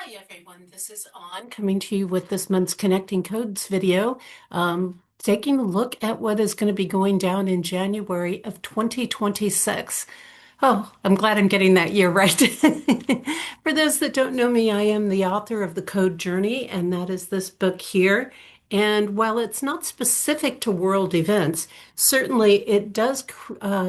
Hi everyone, this is On coming to you with this month's Connecting Codes video, taking a look at what is going to be going down in January of 2026. Oh, I'm glad I'm getting that year right. For those that don't know me, I am the author of The Code Journey, and that is this book here. And while it's not specific to world events, certainly it does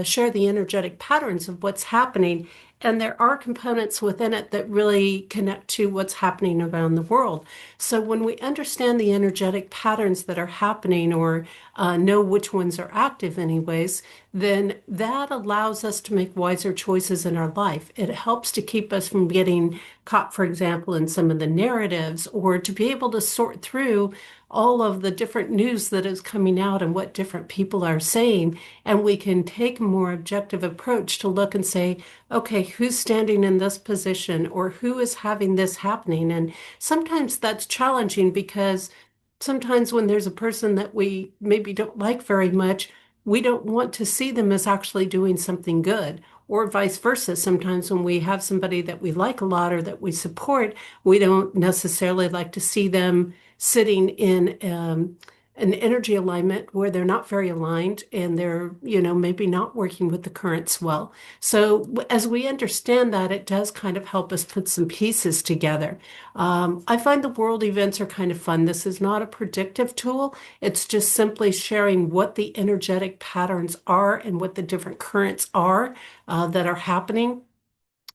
share the energetic patterns of what's happening. And there are components within it that really connect to what's happening around the world. So when we understand the energetic patterns that are happening or know which ones are active anyways, then that allows us to make wiser choices in our life. It helps to keep us from getting caught, for example, in some of the narratives, or to be able to sort through all of the different news that is coming out and what different people are saying. And we can take a more objective approach to look and say, okay, who's standing in this position or who is having this happening? And sometimes that's challenging because sometimes when there's a person that we maybe don't like very much, we don't want to see them as actually doing something good. Or vice versa. Sometimes when we have somebody that we like a lot or that we support, we don't necessarily like to see them sitting in an energy alignment where they're not very aligned and they're, maybe not working with the currents well. So as we understand that, it does kind of help us put some pieces together. I find the world events are kind of fun. This is not a predictive tool. It's just simply sharing what the energetic patterns are and what the different currents are that are happening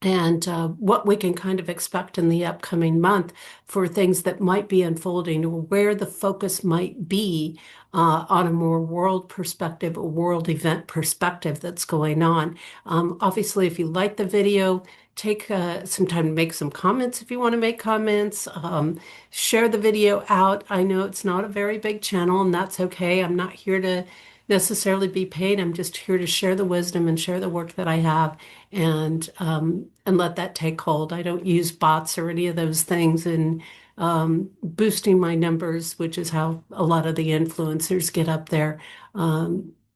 and what we can kind of expect in the upcoming month for things that might be unfolding or where the focus might be on a more world perspective or world event perspective that's going on. Obviously, if you like the video, take some time to make some comments if you want to make comments. Share the video out. I know it's not a very big channel, and that's okay. I'm not here to necessarily be paid. I'm just here to share the wisdom and share the work that I have and let that take hold. I don't use bots or any of those things in boosting my numbers, which is how a lot of the influencers get up there.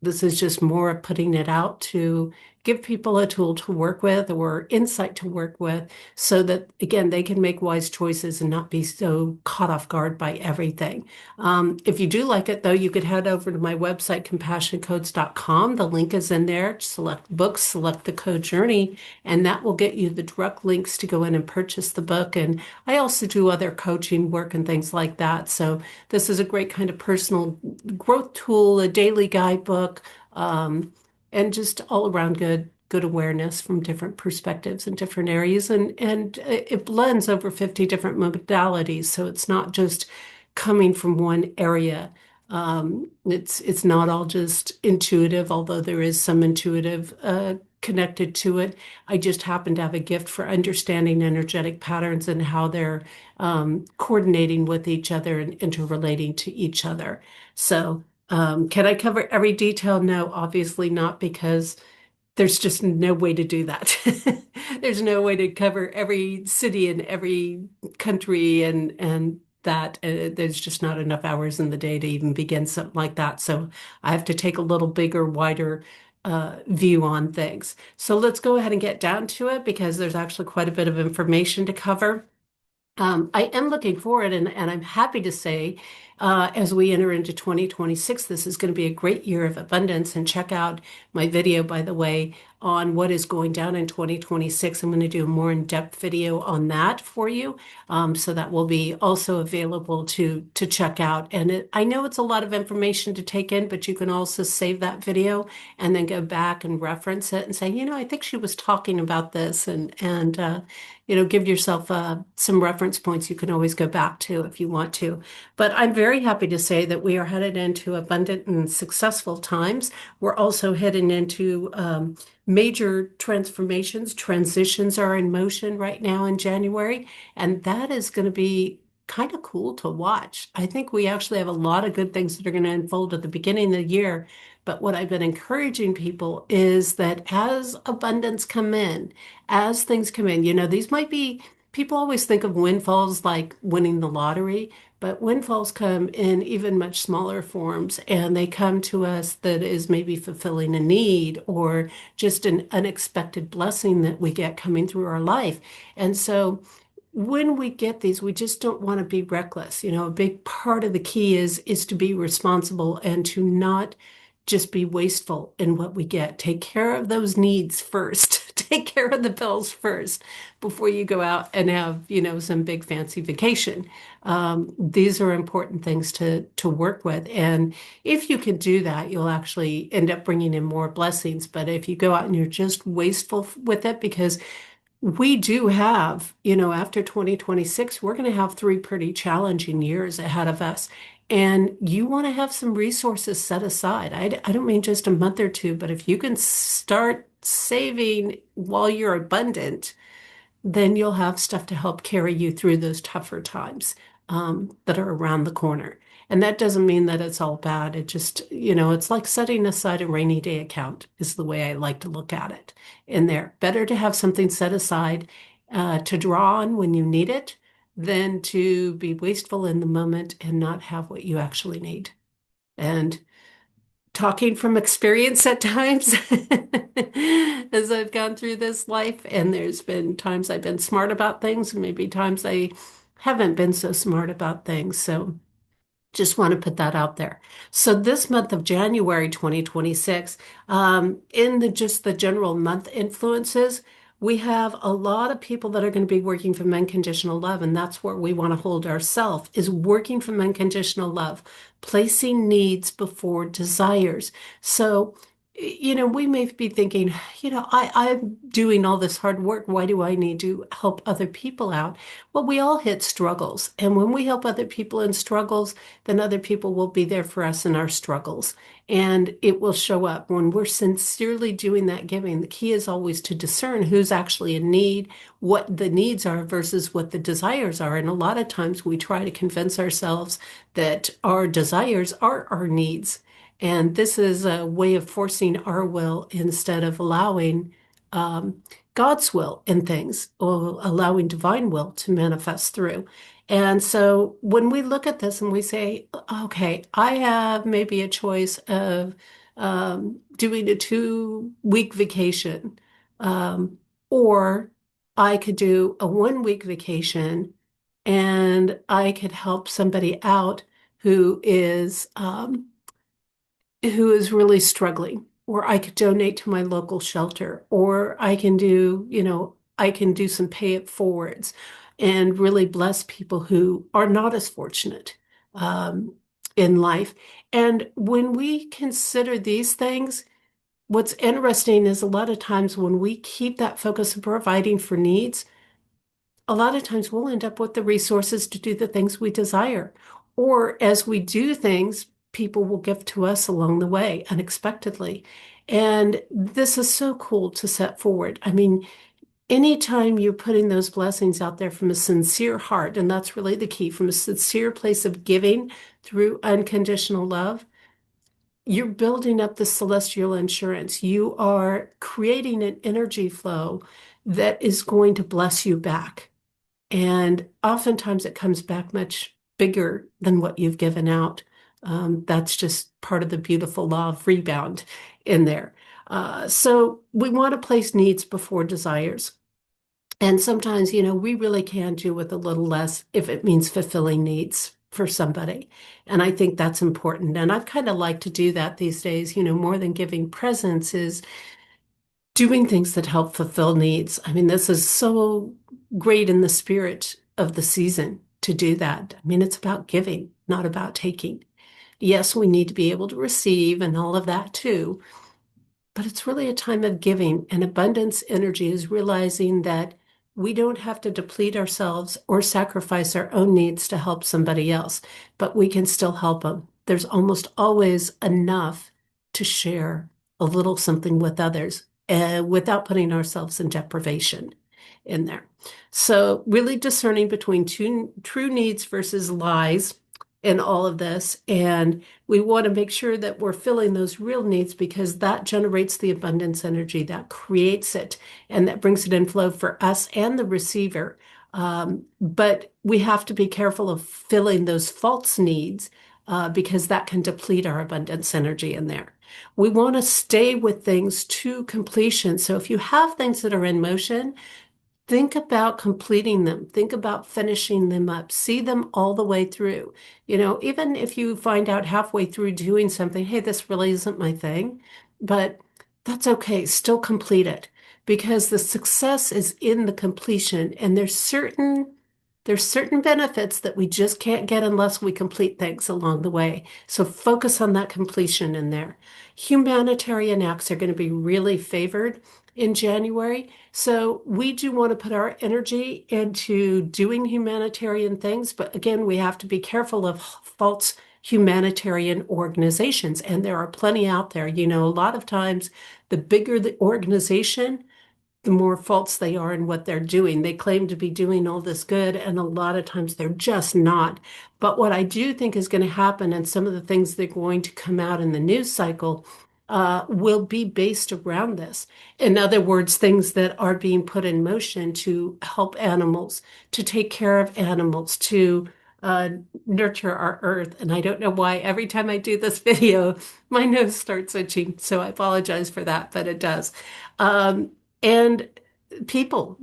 This is just more of putting it out to give people a tool to work with or insight to work with so that, again, they can make wise choices and not be so caught off guard by everything. If you do like it, though, you could head over to my website, compassioncodes.com. The link is in there. Select books, select the code journey, and that will get you the direct links to go in and purchase the book. And I also do other coaching work and things like that. So this is a great kind of personal growth tool, a daily guidebook, and just all around good awareness from different perspectives and different areas. And it blends over 50 different modalities. So it's not just coming from one area. It's not all just intuitive, although there is some intuitive connected to it. I just happen to have a gift for understanding energetic patterns and how they're coordinating with each other and interrelating to each other. So, can I cover every detail? No, obviously not, because there's just no way to do that. There's no way to cover every city and every country and that there's just not enough hours in the day to even begin something like that. So I have to take a little bigger, wider view on things. So let's go ahead and get down to it because there's actually quite a bit of information to cover. I am looking forward, and I'm happy to say, as we enter into 2026, this is going to be a great year of abundance. And check out my video, by the way, on what is going down in 2026. I'm going to do a more in-depth video on that for you. So that will be also available to check out. And I know it's a lot of information to take in, but you can also save that video and then go back and reference it and say, I think she was talking about this and give yourself some reference points you can always go back to if you want to. But I'm very happy to say that we are headed into abundant and successful times. We're also heading into major transformations. Transitions are in motion right now in January, and that is going to be kind of cool to watch. I think we actually have a lot of good things that are going to unfold at the beginning of the year. But what I've been encouraging people is that as abundance come in, as things come in, these might be, people always think of windfalls like winning the lottery, but windfalls come in even much smaller forms, and they come to us that is maybe fulfilling a need or just an unexpected blessing that we get coming through our life. And so when we get these, we just don't want to be reckless. A big part of the key is to be responsible and to not just be wasteful in what we get. Take care of those needs first. Take care of the bills first before you go out and have, some big fancy vacation. These are important things to work with. And if you can do that, you'll actually end up bringing in more blessings. But if you go out and you're just wasteful with it, because we do have, after 2026, we're going to have 3 pretty challenging years ahead of us. And you want to have some resources set aside. I don't mean just a month or two, but if you can start saving while you're abundant, then you'll have stuff to help carry you through those tougher times that are around the corner. And that doesn't mean that it's all bad. It just, it's like setting aside a rainy day account is the way I like to look at it in there. Better to have something set aside to draw on when you need it than to be wasteful in the moment and not have what you actually need. And talking from experience at times as I've gone through this life. And there's been times I've been smart about things, and maybe times I haven't been so smart about things. So just want to put that out there. So this month of January 2026, in just the general month influences, we have a lot of people that are going to be working from unconditional love, and that's where we want to hold ourselves, is working from unconditional love, placing needs before desires. So, we may be thinking, I'm doing all this hard work. Why do I need to help other people out? Well, we all hit struggles. And when we help other people in struggles, then other people will be there for us in our struggles. And it will show up when we're sincerely doing that giving. The key is always to discern who's actually in need, what the needs are versus what the desires are. And a lot of times we try to convince ourselves that our desires are our needs. And this is a way of forcing our will instead of allowing God's will in things, or allowing divine will to manifest through. And so when we look at this and we say, okay, I have maybe a choice of doing a 2 week vacation, or I could do a 1 week vacation and I could help somebody out who is really struggling, or I could donate to my local shelter, or I can do some pay it forwards and really bless people who are not as fortunate um, in life. And when we consider these things, what's interesting is a lot of times when we keep that focus of providing for needs, a lot of times we'll end up with the resources to do the things we desire. Or as we do things, people will give to us along the way unexpectedly. And this is so cool to set forward. I mean, anytime you're putting those blessings out there from a sincere heart, and that's really the key, from a sincere place of giving through unconditional love, you're building up the celestial insurance. You are creating an energy flow that is going to bless you back. And oftentimes it comes back much bigger than what you've given out. That's just part of the beautiful law of rebound in there. So we want to place needs before desires. And sometimes, we really can do with a little less if it means fulfilling needs for somebody. And I think that's important. And I've kind of like to do that these days, more than giving presents is doing things that help fulfill needs. I mean, this is so great in the spirit of the season to do that. I mean, it's about giving, not about taking. Yes, we need to be able to receive and all of that too, but it's really a time of giving. And abundance energy is realizing that we don't have to deplete ourselves or sacrifice our own needs to help somebody else, but we can still help them. There's almost always enough to share a little something with others without putting ourselves in deprivation in there. So really discerning between true needs versus lies in all of this. And we want to make sure that we're filling those real needs, because that generates the abundance energy that creates it and that brings it in flow for us and the receiver. But we have to be careful of filling those false needs because that can deplete our abundance energy in there. We want to stay with things to completion. So if you have things that are in motion, think about completing them. Think about finishing them up. See them all the way through. Even if you find out halfway through doing something, hey, this really isn't my thing, but that's okay. Still complete it because the success is in the completion, and there's certain benefits that we just can't get unless we complete things along the way. So focus on that completion in there. Humanitarian acts are going to be really favored in January. So we do want to put our energy into doing humanitarian things, but again, we have to be careful of false humanitarian organizations, and there are plenty out there. A lot of times, the bigger the organization, the more false they are in what they're doing. They claim to be doing all this good, and a lot of times they're just not. But what I do think is going to happen, and some of the things that are going to come out in the news cycle, will be based around this. In other words, things that are being put in motion to help animals, to take care of animals, to uh, nurture our earth. And I don't know why every time I do this video, my nose starts itching. So I apologize for that, but it does. And people,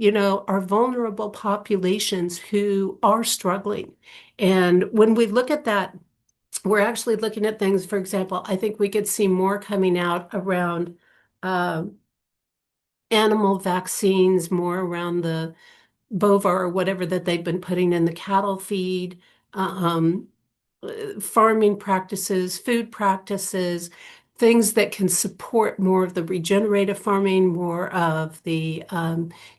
are vulnerable populations who are struggling. And when we look at that, we're actually looking at things, for example, I think we could see more coming out around uh, animal vaccines, more around the bova or whatever that they've been putting in the cattle feed, um, farming practices, food practices, things that can support more of the regenerative farming, more of the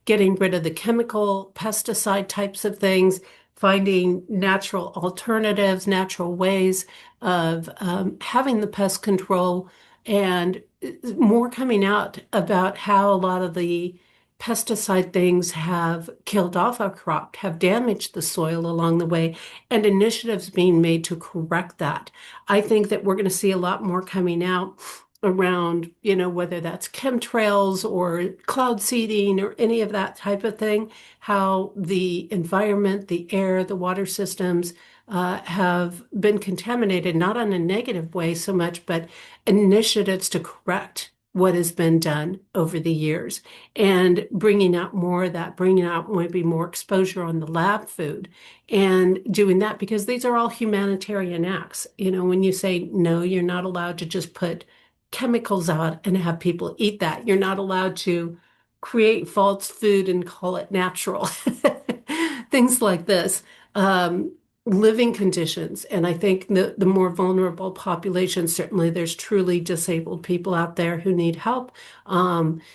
getting rid of the chemical pesticide types of things, finding natural alternatives, natural ways of having the pest control, and more coming out about how a lot of the pesticide things have killed off our crop, have damaged the soil along the way, and initiatives being made to correct that. I think that we're going to see a lot more coming out around, whether that's chemtrails or cloud seeding or any of that type of thing, how the environment, the air, the water systems have been contaminated, not in a negative way so much, but initiatives to correct what has been done over the years and bringing out more of that, bringing out maybe more exposure on the lab food and doing that because these are all humanitarian acts. When you say, no, you're not allowed to just put chemicals out and have people eat that. You're not allowed to create false food and call it natural. Things like this. Um, Living conditions. And I think the more vulnerable populations, certainly there's truly disabled people out there who need help.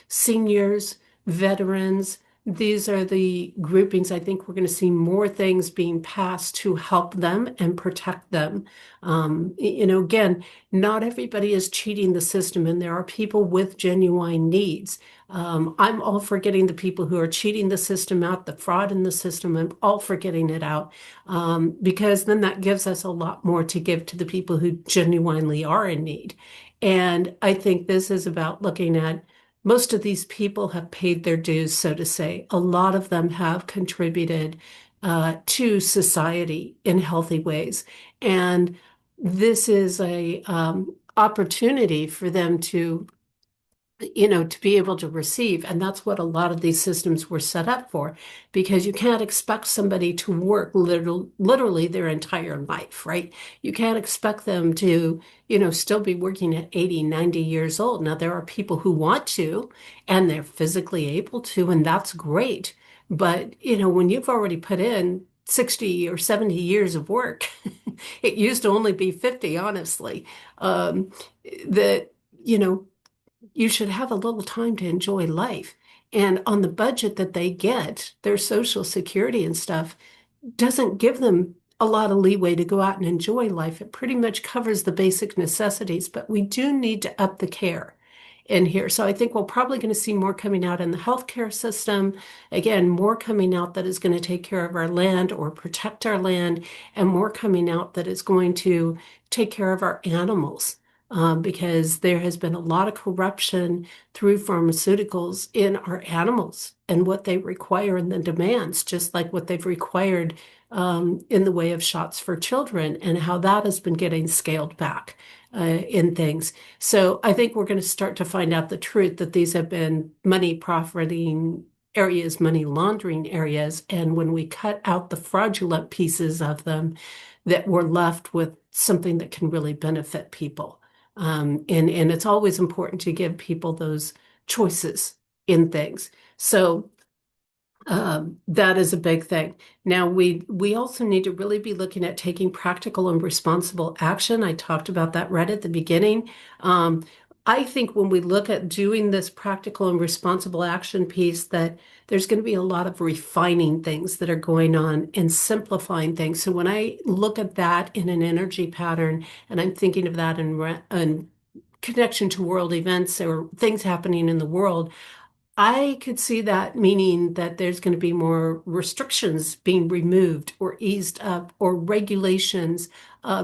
Seniors, veterans, these are the groupings. I think we're going to see more things being passed to help them and protect them. Again, not everybody is cheating the system, and there are people with genuine needs. I'm all for getting the people who are cheating the system out, the fraud in the system. I'm all for getting it out because then that gives us a lot more to give to the people who genuinely are in need. And I think this is about looking at most of these people have paid their dues, so to say. A lot of them have contributed to society in healthy ways. And this is a opportunity for them to be able to receive. And that's what a lot of these systems were set up for, because you can't expect somebody to work literally their entire life, right? You can't expect them to, still be working at 80, 90 years old. Now, there are people who want to, and they're physically able to, and that's great. But, when you've already put in 60 or 70 years of work, it used to only be 50, honestly, that, you know, you should have a little time to enjoy life. And on the budget that they get, their Social Security and stuff doesn't give them a lot of leeway to go out and enjoy life. It pretty much covers the basic necessities, but we do need to up the care in here. So I think we're probably going to see more coming out in the healthcare system. Again, more coming out that is going to take care of our land or protect our land, and more coming out that is going to take care of our animals. Because there has been a lot of corruption through pharmaceuticals in our animals and what they require and the demands, just like what they've required in the way of shots for children and how that has been getting scaled back in things. So I think we're going to start to find out the truth that these have been money profiting areas, money laundering areas. And when we cut out the fraudulent pieces of them, that we're left with something that can really benefit people. And it's always important to give people those choices in things. So that is a big thing. Now we also need to really be looking at taking practical and responsible action. I talked about that right at the beginning. Um, I think when we look at doing this practical and responsible action piece, that there's going to be a lot of refining things that are going on and simplifying things. So when I look at that in an energy pattern, and I'm thinking of that in connection to world events or things happening in the world, I could see that meaning that there's going to be more restrictions being removed or eased up or regulations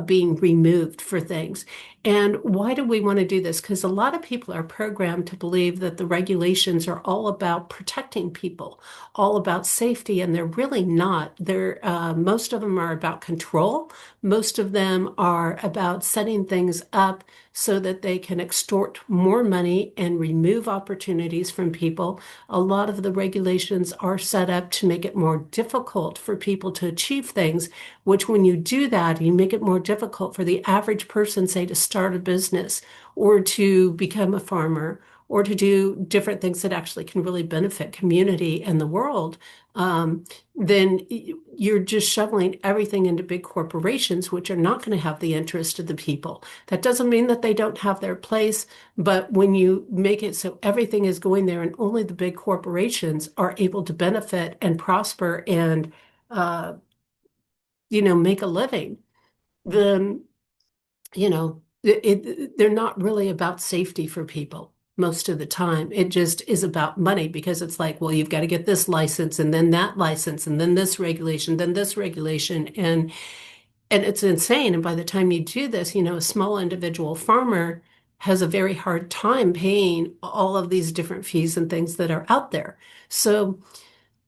being removed for things. And why do we want to do this? Because a lot of people are programmed to believe that the regulations are all about protecting people, all about safety, and they're really not. Most of them are about control. Most of them are about setting things up so that they can extort more money and remove opportunities from people. A lot of the regulations are set up to make it more difficult for people to achieve things, which when you do that, you make it more difficult for the average person, say, to start a business or to become a farmer or to do different things that actually can really benefit community and the world. Then you're just shoveling everything into big corporations, which are not going to have the interest of the people. That doesn't mean that they don't have their place, but when you make it so everything is going there and only the big corporations are able to benefit and prosper and, uh, make a living, then, they're not really about safety for people most of the time. It just is about money because it's like, well, you've got to get this license and then that license and then this regulation, then this regulation. And it's insane. And by the time you do this, a small individual farmer has a very hard time paying all of these different fees and things that are out there. So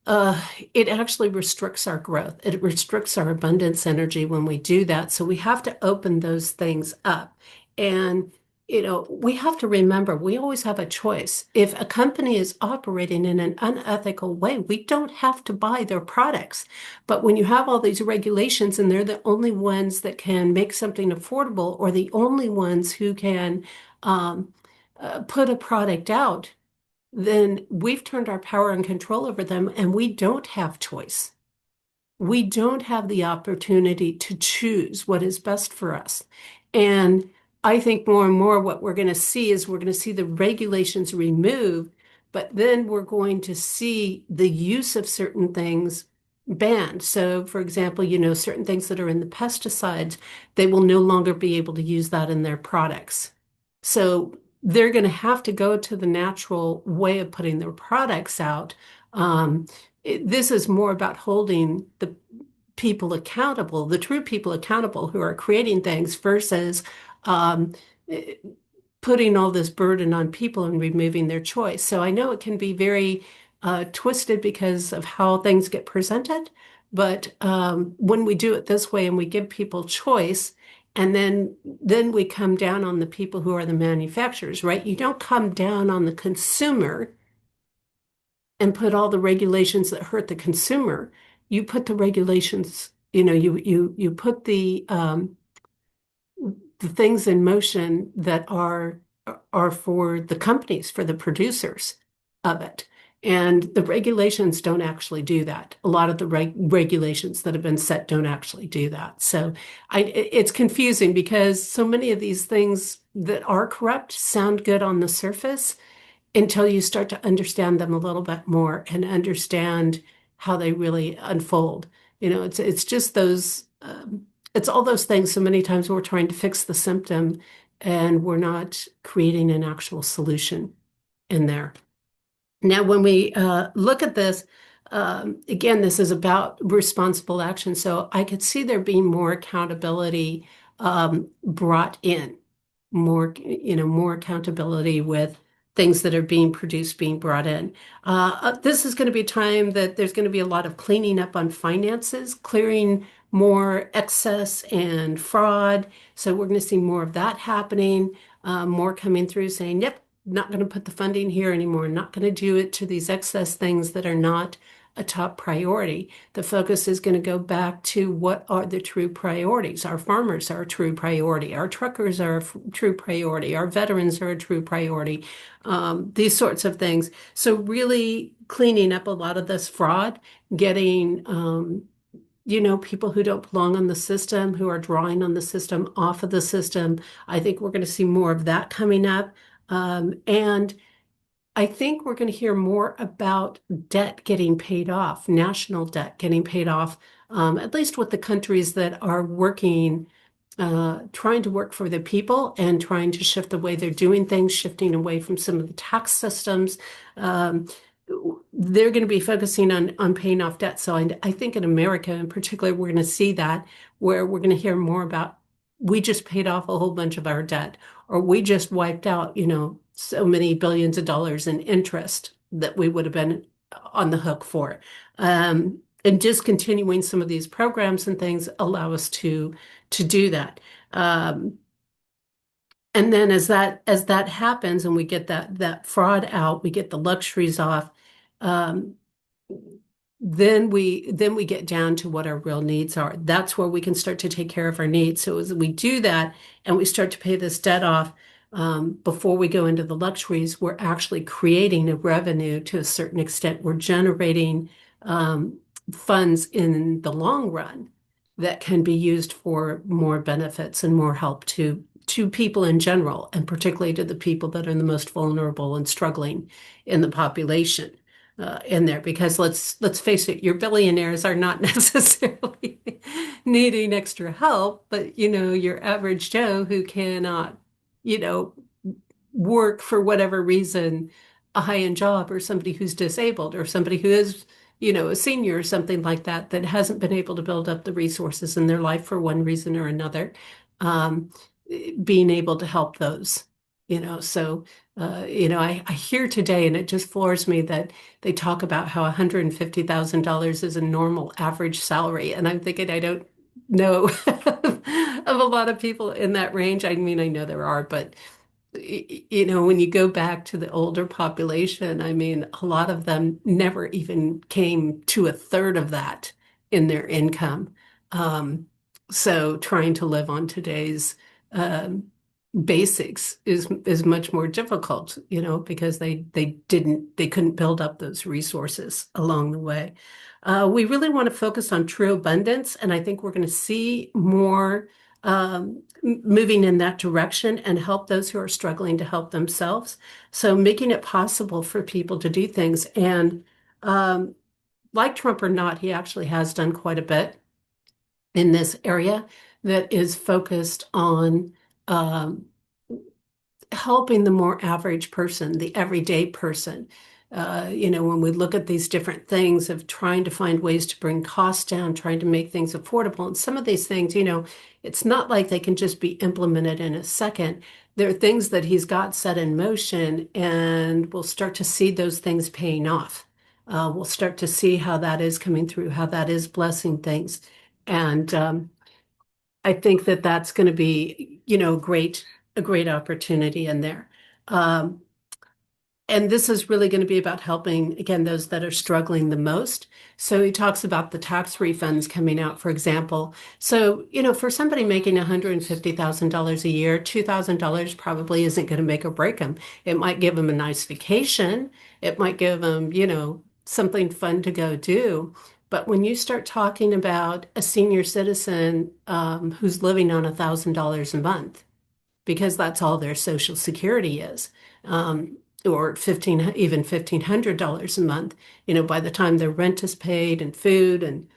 uh, it actually restricts our growth. It restricts our abundance energy when we do that. So we have to open those things up. And, we have to remember we always have a choice. If a company is operating in an unethical way, we don't have to buy their products. But when you have all these regulations and they're the only ones that can make something affordable or the only ones who can um, put a product out, then we've turned our power and control over them, and we don't have choice. We don't have the opportunity to choose what is best for us. And I think more and more what we're going to see is we're going to see the regulations removed, but then we're going to see the use of certain things banned. So, for example, certain things that are in the pesticides, they will no longer be able to use that in their products. So they're going to have to go to the natural way of putting their products out. This is more about holding the people accountable, the true people accountable who are creating things versus um, eh, putting all this burden on people and removing their choice. So I know it can be very twisted because of how things get presented, but when we do it this way and we give people choice, and then we come down on the people who are the manufacturers, right? You don't come down on the consumer and put all the regulations that hurt the consumer. You put the regulations, you put the things in motion that are for the companies, for the producers of it. And the regulations don't actually do that. A lot of the regulations that have been set don't actually do that. So it's confusing because so many of these things that are corrupt sound good on the surface until you start to understand them a little bit more and understand how they really unfold. It's just those it's all those things. So many times we're trying to fix the symptom and we're not creating an actual solution in there. Now, when we look at this, again, this is about responsible action. So I could see there being more accountability brought in, more accountability with things that are being produced, being brought in. This is going to be a time that there's going to be a lot of cleaning up on finances, clearing more excess and fraud. So we're going to see more of that happening, more coming through saying, yep, not going to put the funding here anymore, not going to do it to these excess things that are not a top priority. The focus is going to go back to what are the true priorities. Our farmers are a true priority. Our truckers are a true priority. Our veterans are a true priority. These sorts of things. So really cleaning up a lot of this fraud, getting people who don't belong on the system, who are drawing on the system off of the system. I think we're going to see more of that coming up. And I think we're going to hear more about debt getting paid off, national debt getting paid off, at least with the countries that are working, trying to work for the people and trying to shift the way they're doing things, shifting away from some of the tax systems. Um, they're going to be focusing on paying off debt. So I think in America in particular, we're going to see that where we're going to hear more about we just paid off a whole bunch of our debt, or we just wiped out, so many billions of dollars in interest that we would have been on the hook for. And discontinuing some of these programs and things allow us to do that. And then as that happens and we get that fraud out, we get the luxuries off, um, then we get down to what our real needs are. That's where we can start to take care of our needs. So as we do that and we start to pay this debt off, before we go into the luxuries, we're actually creating a revenue to a certain extent. We're generating funds in the long run that can be used for more benefits and more help to people in general, and particularly to the people that are the most vulnerable and struggling in the population in there. Because let's face it, your billionaires are not necessarily needing extra help, but your average Joe who cannot, you know, work for whatever reason, a high-end job, or somebody who's disabled, or somebody who is, a senior or something like that, that hasn't been able to build up the resources in their life for one reason or another, um, being able to help those, so, I hear today, and it just floors me that they talk about how $150,000 is a normal average salary. And I'm thinking, I don't know of a lot of people in that range. I mean, I know there are, but when you go back to the older population, I mean, a lot of them never even came to a third of that in their income. So trying to live on today's um, basics is much more difficult, because they couldn't build up those resources along the way. We really want to focus on true abundance, and I think we're going to see more moving in that direction and help those who are struggling to help themselves. So making it possible for people to do things. And like Trump or not, he actually has done quite a bit in this area that is focused on um, helping the more average person, the everyday person. When we look at these different things of trying to find ways to bring costs down, trying to make things affordable, and some of these things, it's not like they can just be implemented in a second. There are things that he's got set in motion, and we'll start to see those things paying off. We'll start to see how that is coming through, how that is blessing things. And I think that that's going to be, a great opportunity in there. Um, and this is really going to be about helping, again, those that are struggling the most. So he talks about the tax refunds coming out, for example. So, for somebody making $150,000 a year, $2,000 probably isn't going to make or break them. It might give them a nice vacation. It might give them, something fun to go do. But when you start talking about a senior citizen who's living on $1,000 a month, because that's all their Social Security is, or even $1,500 a month. By the time their rent is paid and food and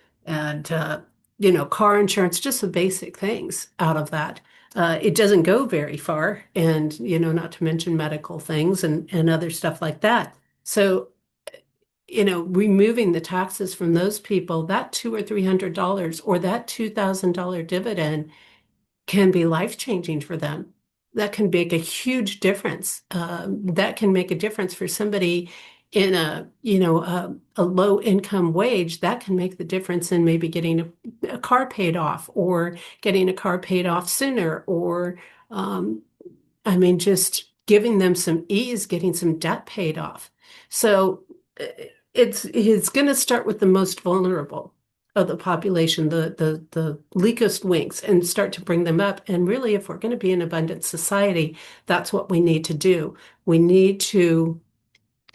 car insurance, just the basic things out of that. It doesn't go very far, and not to mention medical things and other stuff like that. So, removing the taxes from those people, that $200 or $300 or that $2,000 dividend can be life-changing for them. That can make a huge difference. That can make a difference for somebody in a low income wage. That can make the difference in maybe getting a car paid off, or getting a car paid off sooner, or I mean, just giving them some ease, getting some debt paid off. So it's going to start with the most vulnerable of the population, the weakest links, and start to bring them up. And really, if we're going to be an abundant society, that's what we need to do. We need to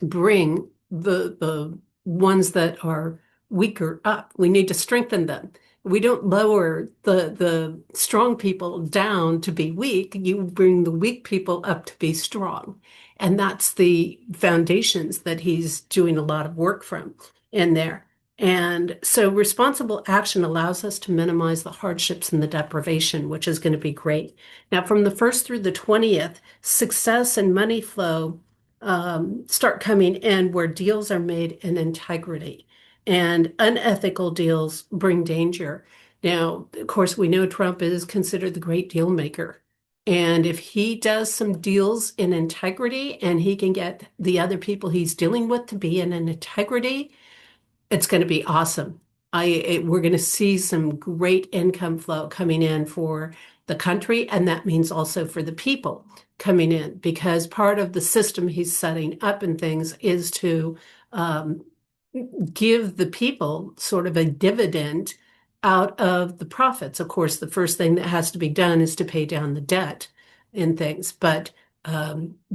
bring the ones that are weaker up. We need to strengthen them. We don't lower the strong people down to be weak. You bring the weak people up to be strong. And that's the foundations that he's doing a lot of work from in there. And so responsible action allows us to minimize the hardships and the deprivation, which is going to be great. Now, from the 1st through the 20th, success and money flow start coming in where deals are made in integrity, and unethical deals bring danger. Now, of course, we know Trump is considered the great deal maker. And if he does some deals in integrity and he can get the other people he's dealing with to be in an integrity, it's going to be awesome. We're going to see some great income flow coming in for the country, and that means also for the people coming in, because part of the system he's setting up and things is to um, give the people sort of a dividend out of the profits. Of course, the first thing that has to be done is to pay down the debt and things, but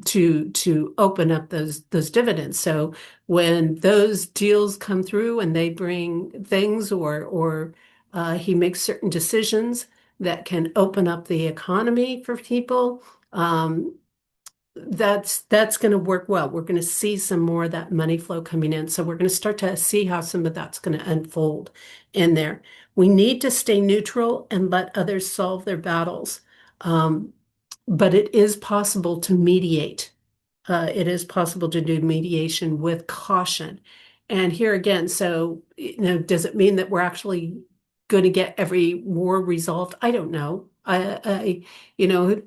to open up those dividends. So when those deals come through and they bring things, or he makes certain decisions that can open up the economy for people, that's going to work well. We're going to see some more of that money flow coming in. So we're going to start to see how some of that's going to unfold in there. We need to stay neutral and let others solve their battles. But it is possible to mediate. It is possible to do mediation with caution. And here again, so, does it mean that we're actually going to get every war resolved? I don't know.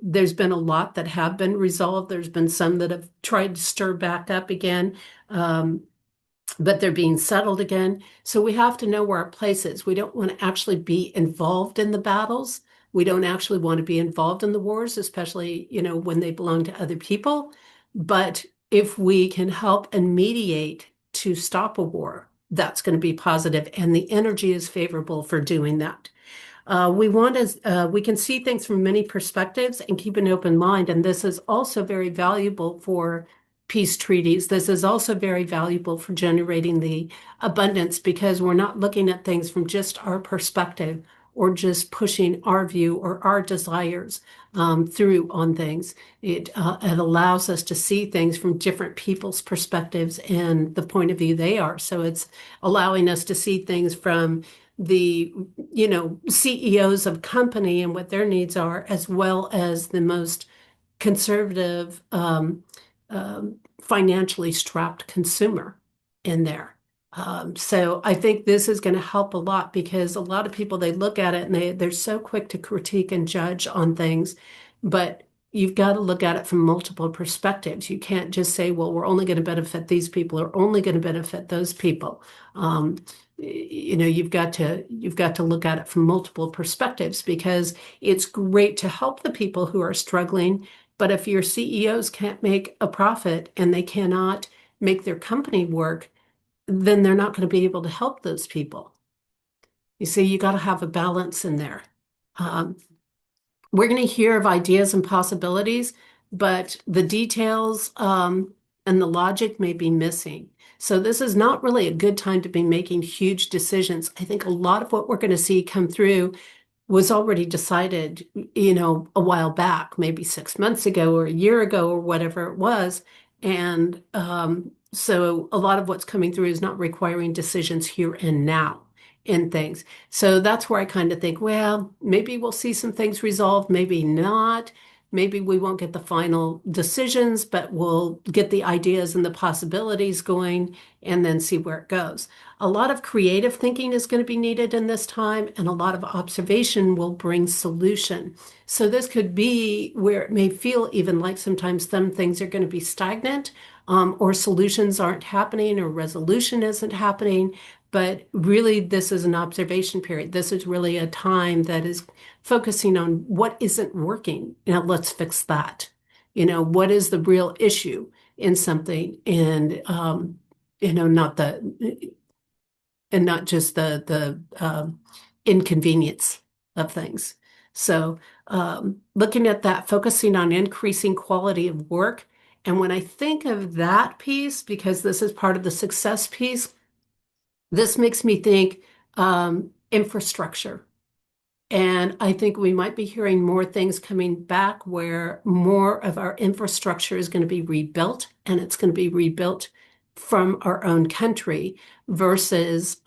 There's been a lot that have been resolved. There's been some that have tried to stir back up again, but they're being settled again. So we have to know where our place is. We don't want to actually be involved in the battles. We don't actually want to be involved in the wars, especially, when they belong to other people. But if we can help and mediate to stop a war, that's going to be positive, and the energy is favorable for doing that. We can see things from many perspectives and keep an open mind. And this is also very valuable for peace treaties. This is also very valuable for generating the abundance, because we're not looking at things from just our perspective or just pushing our view or our desires through on things. It allows us to see things from different people's perspectives and the point of view they are. So it's allowing us to see things from the CEOs of company and what their needs are, as well as the most conservative, financially strapped consumer in there. So I think this is going to help a lot, because a lot of people, they look at it and they're so quick to critique and judge on things, but you've got to look at it from multiple perspectives. You can't just say, well, we're only going to benefit these people or only going to benefit those people. You've got to look at it from multiple perspectives, because it's great to help the people who are struggling. But if your CEOs can't make a profit and they cannot make their company work, then they're not going to be able to help those people. You see, you got to have a balance in there. We're going to hear of ideas and possibilities, but the details and the logic may be missing. So this is not really a good time to be making huge decisions. I think a lot of what we're going to see come through was already decided, a while back, maybe 6 months ago or a year ago or whatever it was. And so a lot of what's coming through is not requiring decisions here and now in things. So that's where I kind of think, well, maybe we'll see some things resolved, maybe not. Maybe we won't get the final decisions, but we'll get the ideas and the possibilities going and then see where it goes. A lot of creative thinking is going to be needed in this time, and a lot of observation will bring solution. So this could be where it may feel even like sometimes some things are going to be stagnant, or solutions aren't happening, or resolution isn't happening. But really, this is an observation period. This is really a time that is focusing on what isn't working. Now let's fix that. What is the real issue in something, and not the and not just the inconvenience of things. So, looking at that, focusing on increasing quality of work. And when I think of that piece, because this is part of the success piece, this makes me think infrastructure. And I think we might be hearing more things coming back where more of our infrastructure is going to be rebuilt, and it's going to be rebuilt from our own country versus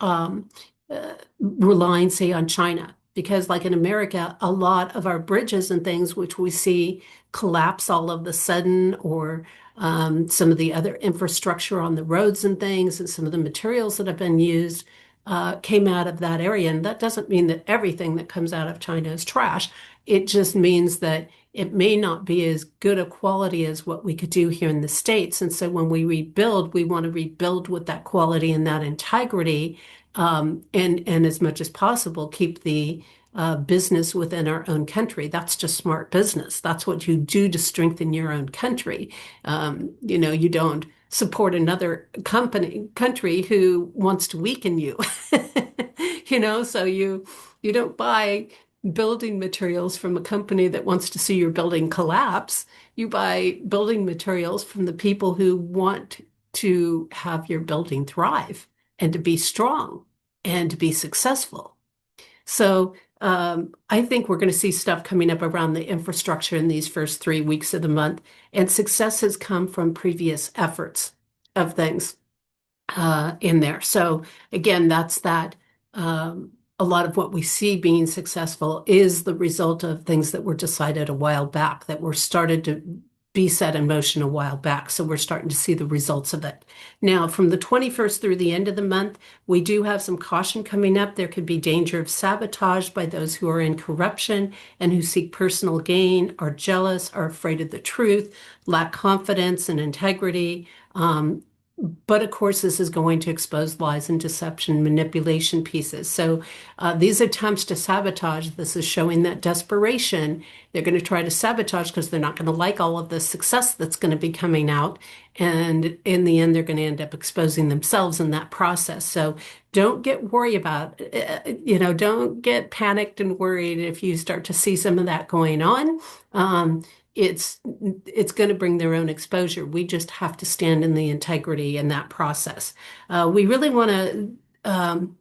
relying, say, on China. Because, like in America, a lot of our bridges and things, which we see collapse all of a sudden, or some of the other infrastructure on the roads and things, and some of the materials that have been used came out of that area. And that doesn't mean that everything that comes out of China is trash. It just means that it may not be as good a quality as what we could do here in the States. And so when we rebuild, we want to rebuild with that quality and that integrity, and as much as possible, keep the business within our own country. That's just smart business. That's what you do to strengthen your own country. You don't support another country who wants to weaken you. So you don't buy building materials from a company that wants to see your building collapse. You buy building materials from the people who want to have your building thrive and to be strong and to be successful. So I think we're going to see stuff coming up around the infrastructure in these first 3 weeks of the month. And success has come from previous efforts of things in there. So again, that's that. A lot of what we see being successful is the result of things that were decided a while back, that were started to be set in motion a while back. So we're starting to see the results of it. Now, from the 21st through the end of the month, we do have some caution coming up. There could be danger of sabotage by those who are in corruption and who seek personal gain, are jealous, are afraid of the truth, lack confidence and integrity. But of course, this is going to expose lies and deception, manipulation pieces. So these attempts to sabotage, this is showing that desperation. They're going to try to sabotage because they're not going to like all of the success that's going to be coming out. And in the end, they're going to end up exposing themselves in that process. So don't get worried about, don't get panicked and worried if you start to see some of that going on. It's going to bring their own exposure. We just have to stand in the integrity in that process. We really want to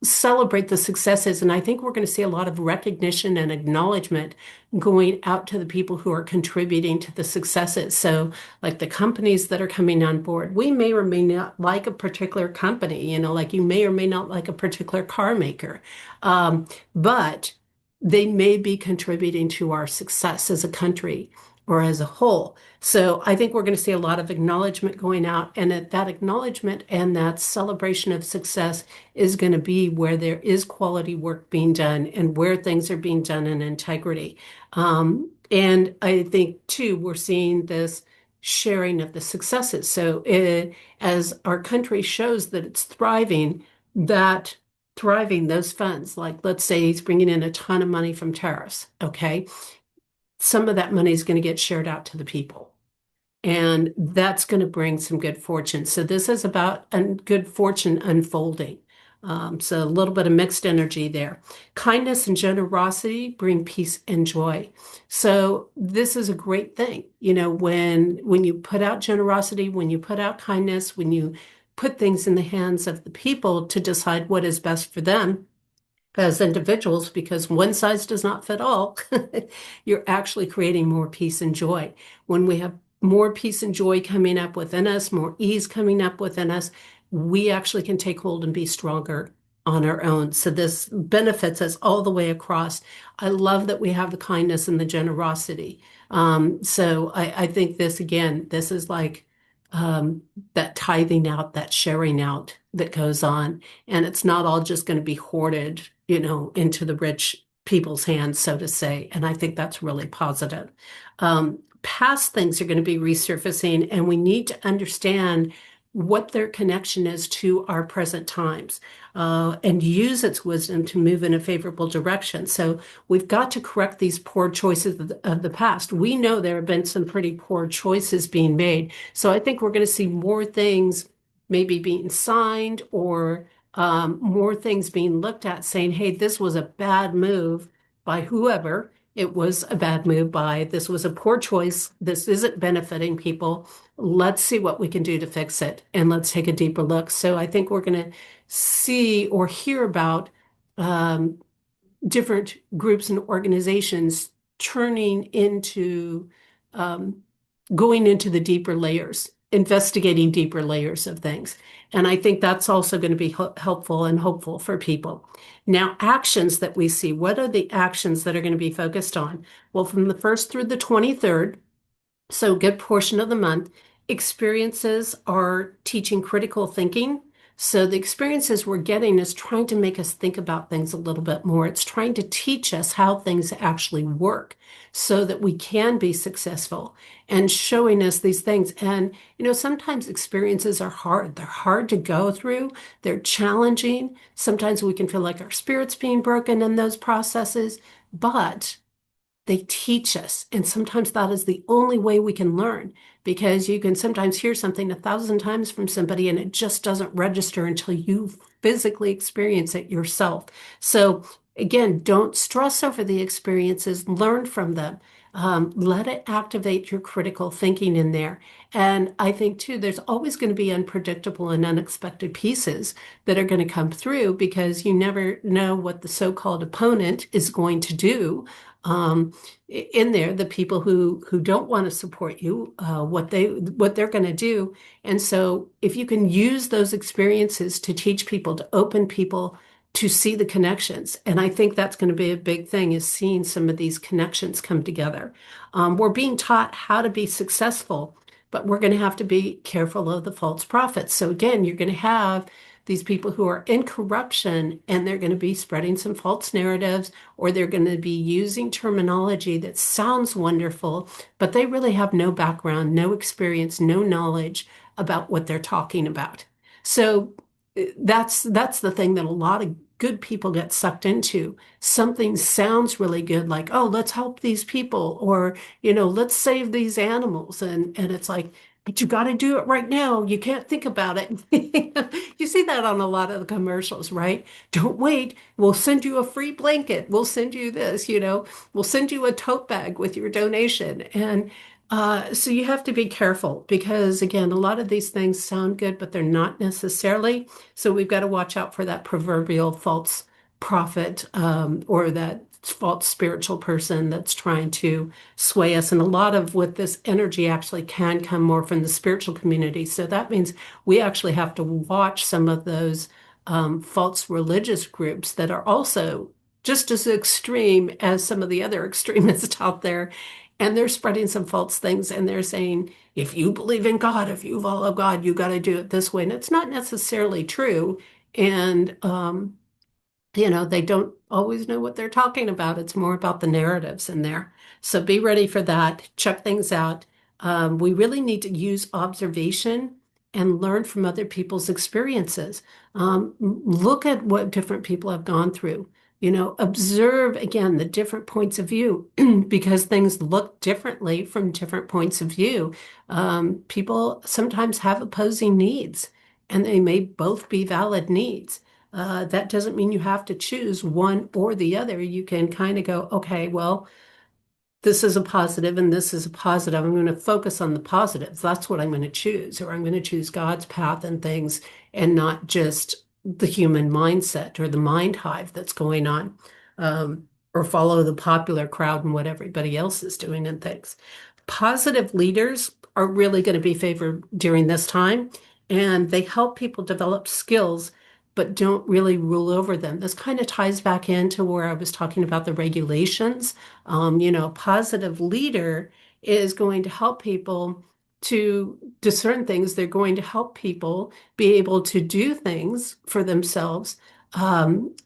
celebrate the successes, and I think we're going to see a lot of recognition and acknowledgement going out to the people who are contributing to the successes. So, like the companies that are coming on board, we may or may not like a particular company, like you may or may not like a particular car maker, but they may be contributing to our success as a country or as a whole. So I think we're going to see a lot of acknowledgement going out, and that acknowledgement and that celebration of success is going to be where there is quality work being done and where things are being done in integrity. And I think too, we're seeing this sharing of the successes. So as our country shows that it's thriving, those funds, like let's say he's bringing in a ton of money from tariffs, okay? Some of that money is going to get shared out to the people. And that's going to bring some good fortune. So this is about a good fortune unfolding. So a little bit of mixed energy there. Kindness and generosity bring peace and joy. So this is a great thing. When you put out generosity, when you put out kindness, when you put things in the hands of the people to decide what is best for them as individuals, because one size does not fit all, you're actually creating more peace and joy. When we have more peace and joy coming up within us, more ease coming up within us, we actually can take hold and be stronger on our own. So this benefits us all the way across. I love that we have the kindness and the generosity. So I think this, again, this is like that tithing out, that sharing out that goes on. And it's not all just going to be hoarded, into the rich people's hands, so to say. And I think that's really positive. Past things are going to be resurfacing, and we need to understand what their connection is to our present times, and use its wisdom to move in a favorable direction. So we've got to correct these poor choices of the past. We know there have been some pretty poor choices being made. So I think we're going to see more things maybe being signed, or more things being looked at saying, hey, this was a bad move by whoever. It was a bad move by, this was a poor choice. This isn't benefiting people. Let's see what we can do to fix it, and let's take a deeper look. So I think we're going to see or hear about um, different groups and organizations turning into um, going into the deeper layers, investigating deeper layers of things. And I think that's also going to be helpful and hopeful for people. Now, actions that we see, what are the actions that are going to be focused on? Well, from the 1st through the 23rd, so a good portion of the month, experiences are teaching critical thinking. So the experiences we're getting is trying to make us think about things a little bit more. It's trying to teach us how things actually work so that we can be successful, and showing us these things. And, sometimes experiences are hard. They're hard to go through. They're challenging. Sometimes we can feel like our spirit's being broken in those processes, but they teach us. And sometimes that is the only way we can learn, because you can sometimes hear something 1,000 times from somebody and it just doesn't register until you physically experience it yourself. So again, don't stress over the experiences, learn from them. Let it activate your critical thinking in there. And I think too, there's always going to be unpredictable and unexpected pieces that are going to come through, because you never know what the so-called opponent is going to do in there, the people who don't want to support you, what they're going to do. And so if you can use those experiences to teach people, to open people to see the connections, and I think that's going to be a big thing, is seeing some of these connections come together. We're being taught how to be successful, but we're going to have to be careful of the false prophets. So again, you're going to have these people who are in corruption, and they're going to be spreading some false narratives, or they're going to be using terminology that sounds wonderful, but they really have no background, no experience, no knowledge about what they're talking about. So that's the thing that a lot of good people get sucked into. Something sounds really good, like, oh, let's help these people, or, let's save these animals. And it's like, but you got to do it right now. You can't think about it. You see that on a lot of the commercials, right? Don't wait. We'll send you a free blanket. We'll send you this, we'll send you a tote bag with your donation. And so you have to be careful, because, again, a lot of these things sound good, but they're not necessarily. So we've got to watch out for that proverbial false prophet, or that false spiritual person that's trying to sway us. And a lot of with this energy actually can come more from the spiritual community. So that means we actually have to watch some of those false religious groups that are also just as extreme as some of the other extremists out there. And they're spreading some false things, and they're saying, if you believe in God, if you follow God, you got to do it this way. And it's not necessarily true. And they don't always know what they're talking about. It's more about the narratives in there. So be ready for that. Check things out. We really need to use observation and learn from other people's experiences. Look at what different people have gone through. Observe again the different points of view, because things look differently from different points of view. People sometimes have opposing needs, and they may both be valid needs. That doesn't mean you have to choose one or the other. You can kind of go, okay, well, this is a positive and this is a positive. I'm going to focus on the positives. That's what I'm going to choose, or I'm going to choose God's path and things, and not just the human mindset or the mind hive that's going on, or follow the popular crowd and what everybody else is doing and things. Positive leaders are really going to be favored during this time, and they help people develop skills but don't really rule over them. This kind of ties back into where I was talking about the regulations. A positive leader is going to help people to discern things. They're going to help people be able to do things for themselves,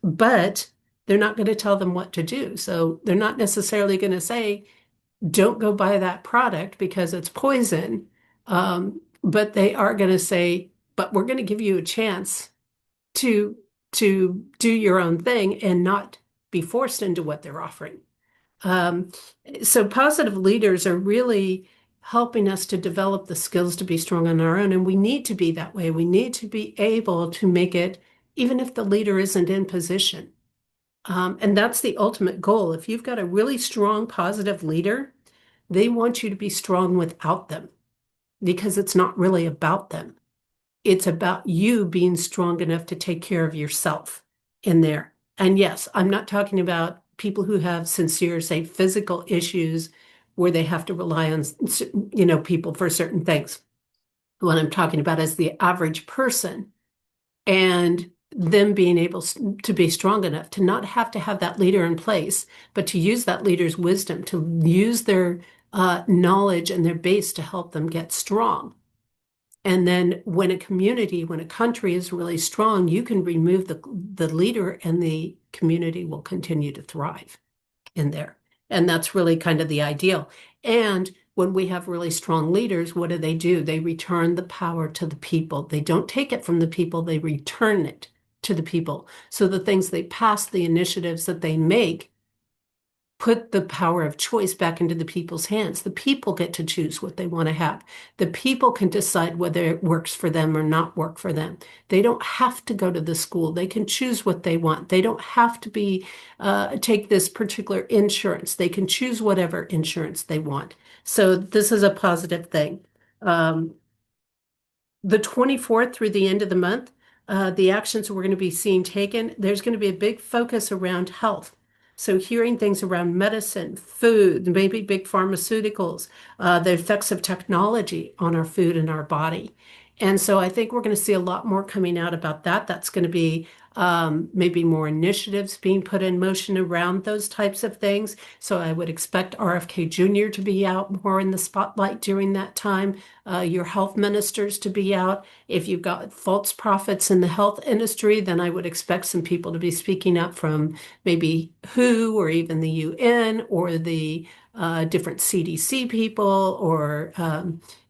but they're not going to tell them what to do. So they're not necessarily going to say, don't go buy that product because it's poison. But they are going to say, but we're going to give you a chance to do your own thing and not be forced into what they're offering. Um, so positive leaders are really helping us to develop the skills to be strong on our own, and we need to be that way. We need to be able to make it, even if the leader isn't in position. And that's the ultimate goal. If you've got a really strong, positive leader, they want you to be strong without them because it's not really about them. It's about you being strong enough to take care of yourself in there. And yes, I'm not talking about people who have sincere, say, physical issues where they have to rely on, people for certain things. What I'm talking about is the average person and them being able to be strong enough to not have to have that leader in place, but to use that leader's wisdom, to use their knowledge and their base to help them get strong. And then when a country is really strong, you can remove the leader and the community will continue to thrive in there. And that's really kind of the ideal. And when we have really strong leaders, what do? They return the power to the people. They don't take it from the people, they return it to the people. So the things they pass, the initiatives that they make, put the power of choice back into the people's hands. The people get to choose what they want to have. The people can decide whether it works for them or not work for them. They don't have to go to the school. They can choose what they want. They don't have to take this particular insurance. They can choose whatever insurance they want. So this is a positive thing. Um, the 24th through the end of the month, the actions we're going to be seeing taken, there's going to be a big focus around health. So hearing things around medicine, food, maybe big pharmaceuticals, the effects of technology on our food and our body. And so I think we're going to see a lot more coming out about that. That's going to be maybe more initiatives being put in motion around those types of things. So I would expect RFK Jr. to be out more in the spotlight during that time, your health ministers to be out. If you've got false prophets in the health industry, then I would expect some people to be speaking up from maybe WHO or even the UN or the different CDC people or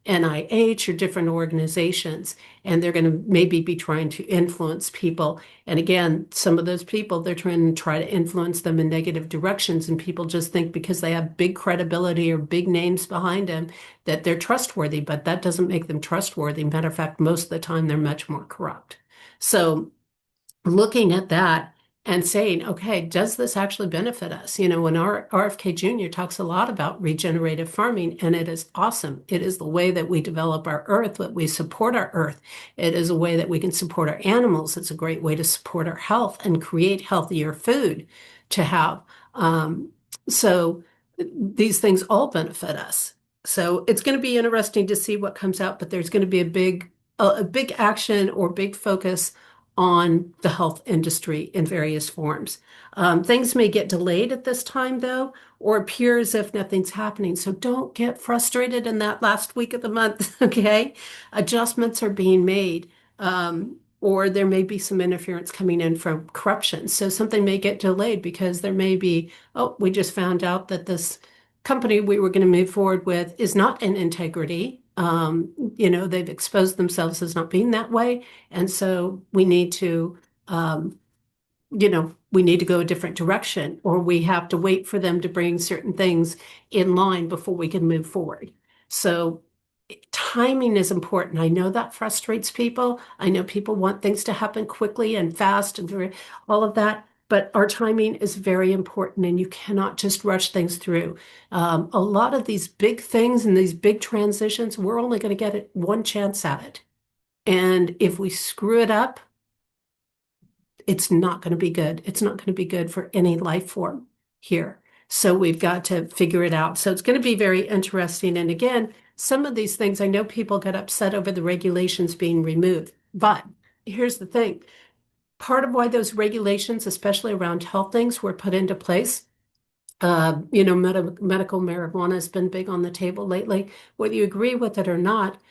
NIH or different organizations, and they're going to maybe be trying to influence people. And again, some of those people, they're try to influence them in negative directions, and people just think because they have big credibility or big names behind them that they're trustworthy, but that doesn't make them trustworthy. Matter of fact, most of the time they're much more corrupt. So looking at that and saying, okay, does this actually benefit us? When our RFK Jr. talks a lot about regenerative farming, and it is awesome. It is the way that we develop our earth, that we support our earth. It is a way that we can support our animals. It's a great way to support our health and create healthier food to have. So these things all benefit us. So it's going to be interesting to see what comes out, but there's going to be a big action or big focus on the health industry in various forms. Things may get delayed at this time, though, or appear as if nothing's happening. So don't get frustrated in that last week of the month, okay? Adjustments are being made, or there may be some interference coming in from corruption. So something may get delayed because there may be, oh, we just found out that this company we were going to move forward with is not in integrity. They've exposed themselves as not being that way. And so um, we need to go a different direction, or we have to wait for them to bring certain things in line before we can move forward. So timing is important. I know that frustrates people. I know people want things to happen quickly and fast and all of that. But our timing is very important, and you cannot just rush things through. A lot of these big things and these big transitions, we're only going to get one chance at it. And if we screw it up, it's not going to be good. It's not going to be good for any life form here. So we've got to figure it out. So it's going to be very interesting. And again, some of these things, I know people got upset over the regulations being removed, but here's the thing. Part of why those regulations, especially around health things, were put into place, medical marijuana has been big on the table lately. Whether you agree with it or not,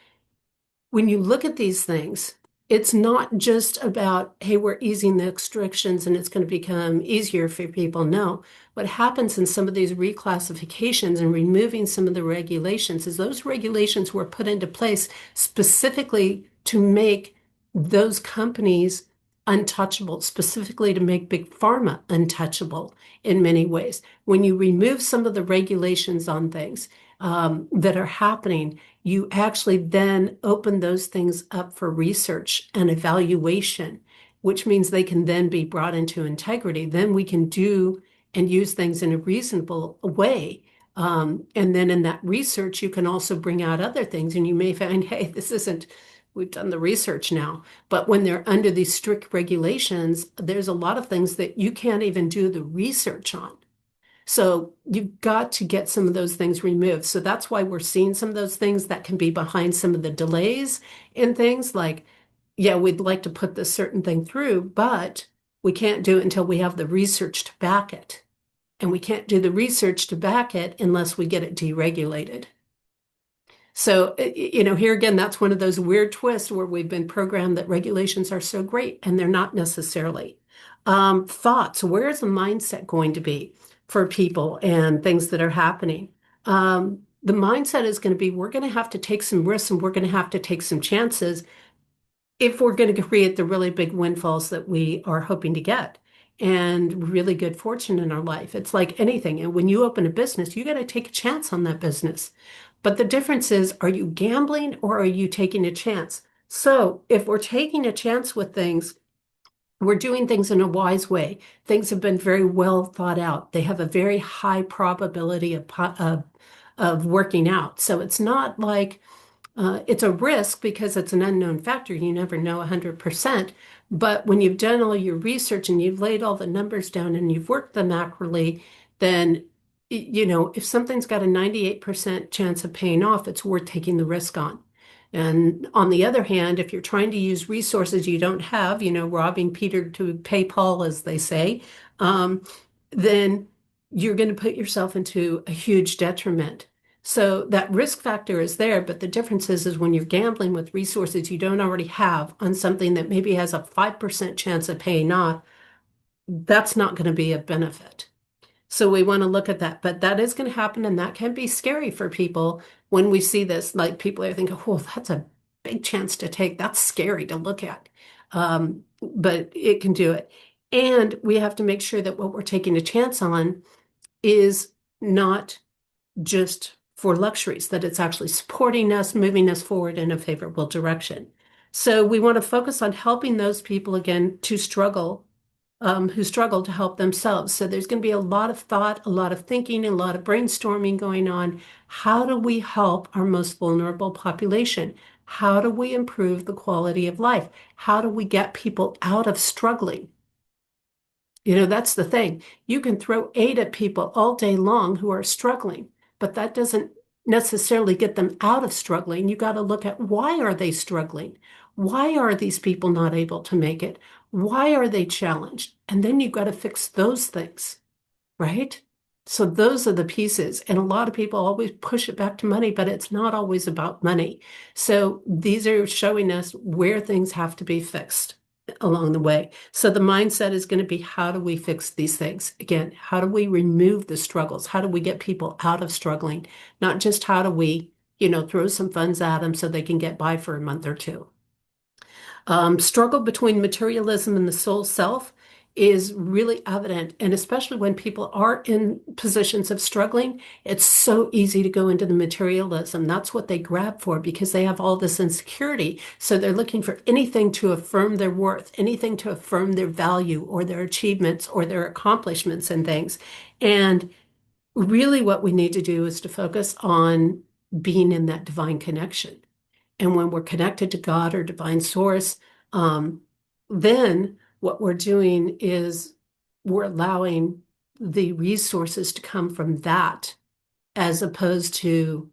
when you look at these things, it's not just about, hey, we're easing the restrictions and it's going to become easier for people. No, what happens in some of these reclassifications and removing some of the regulations is those regulations were put into place specifically to make those companies untouchable, specifically to make big pharma untouchable in many ways. When you remove some of the regulations on things that are happening, you actually then open those things up for research and evaluation, which means they can then be brought into integrity. Then we can do and use things in a reasonable way. And then in that research, you can also bring out other things, and you may find, hey, this isn't, we've done the research now. But when they're under these strict regulations, there's a lot of things that you can't even do the research on. So you've got to get some of those things removed. So that's why we're seeing some of those things that can be behind some of the delays in things like, yeah, we'd like to put this certain thing through, but we can't do it until we have the research to back it. And we can't do the research to back it unless we get it deregulated. So, here again, that's one of those weird twists where we've been programmed that regulations are so great and they're not necessarily. Thoughts, where is the mindset going to be for people and things that are happening? The mindset is going to be, we're going to have to take some risks and we're going to have to take some chances if we're going to create the really big windfalls that we are hoping to get and really good fortune in our life. It's like anything. And when you open a business, you got to take a chance on that business. But the difference is, are you gambling or are you taking a chance? So if we're taking a chance with things, we're doing things in a wise way. Things have been very well thought out. They have a very high probability of working out. So it's not like it's a risk because it's an unknown factor. You never know 100%. But when you've done all your research and you've laid all the numbers down and you've worked them accurately, then, if something's got a 98% chance of paying off, it's worth taking the risk on. And on the other hand, if you're trying to use resources you don't have, robbing Peter to pay Paul, as they say, then you're going to put yourself into a huge detriment. So that risk factor is there, but the difference is when you're gambling with resources you don't already have on something that maybe has a 5% chance of paying off, that's not going to be a benefit. So we want to look at that, but that is going to happen, and that can be scary for people when we see this. Like people are thinking, oh, that's a big chance to take. That's scary to look at. But it can do it. And we have to make sure that what we're taking a chance on is not just for luxuries, that it's actually supporting us, moving us forward in a favorable direction. So we want to focus on helping those people again to struggle, who struggle to help themselves. So there's going to be a lot of thought, a lot of thinking, a lot of brainstorming going on. How do we help our most vulnerable population? How do we improve the quality of life? How do we get people out of struggling? That's the thing. You can throw aid at people all day long who are struggling, but that doesn't necessarily get them out of struggling. You got to look at, why are they struggling? Why are these people not able to make it? Why are they challenged? And then you've got to fix those things, right? So those are the pieces. And a lot of people always push it back to money, but it's not always about money. So these are showing us where things have to be fixed along the way. So the mindset is going to be, how do we fix these things? Again, how do we remove the struggles? How do we get people out of struggling? Not just how do we, throw some funds at them so they can get by for a month or two. Struggle between materialism and the soul self is really evident. And especially when people are in positions of struggling, it's so easy to go into the materialism. That's what they grab for because they have all this insecurity. So they're looking for anything to affirm their worth, anything to affirm their value or their achievements or their accomplishments and things. And really what we need to do is to focus on being in that divine connection. And when we're connected to God or divine source, then what we're doing is we're allowing the resources to come from that as opposed to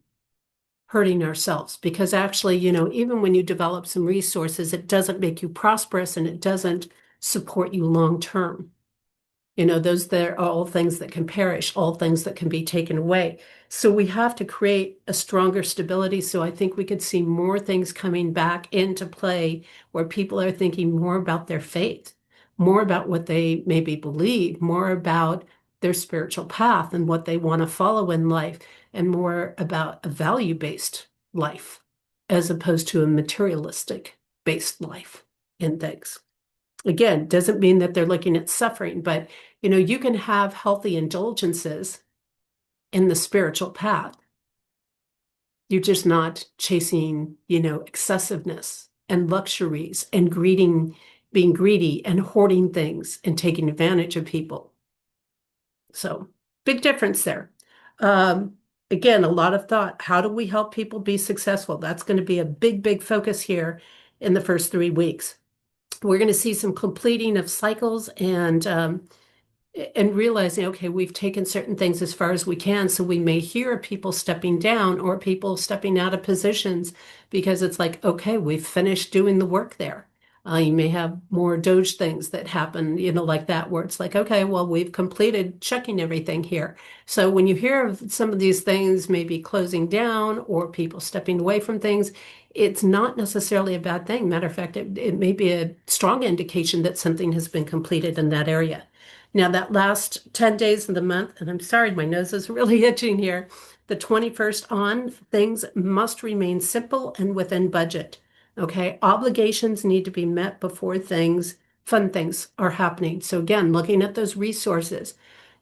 hurting ourselves. Because actually, even when you develop some resources, it doesn't make you prosperous and it doesn't support you long term. Those there are all things that can perish, all things that can be taken away. So we have to create a stronger stability. So I think we could see more things coming back into play where people are thinking more about their faith, more about what they maybe believe, more about their spiritual path and what they want to follow in life, and more about a value-based life as opposed to a materialistic-based life. in things. Again, doesn't mean that they're looking at suffering, but you can have healthy indulgences in the spiritual path. You're just not chasing, excessiveness and luxuries and being greedy and hoarding things and taking advantage of people. So, big difference there. Um, Again, a lot of thought. How do we help people be successful? That's going to be a big, big focus here in the first 3 weeks. We're going to see some completing of cycles and realizing, okay, we've taken certain things as far as we can. So we may hear people stepping down or people stepping out of positions because it's like, okay, we've finished doing the work there. You may have more Doge things that happen, like that, where it's like, okay, well, we've completed checking everything here. So when you hear of some of these things maybe closing down or people stepping away from things, it's not necessarily a bad thing. Matter of fact, it may be a strong indication that something has been completed in that area. Now, that last 10 days of the month, and I'm sorry, my nose is really itching here, the 21st on, things must remain simple and within budget. Okay, obligations need to be met before fun things are happening. So, again, looking at those resources.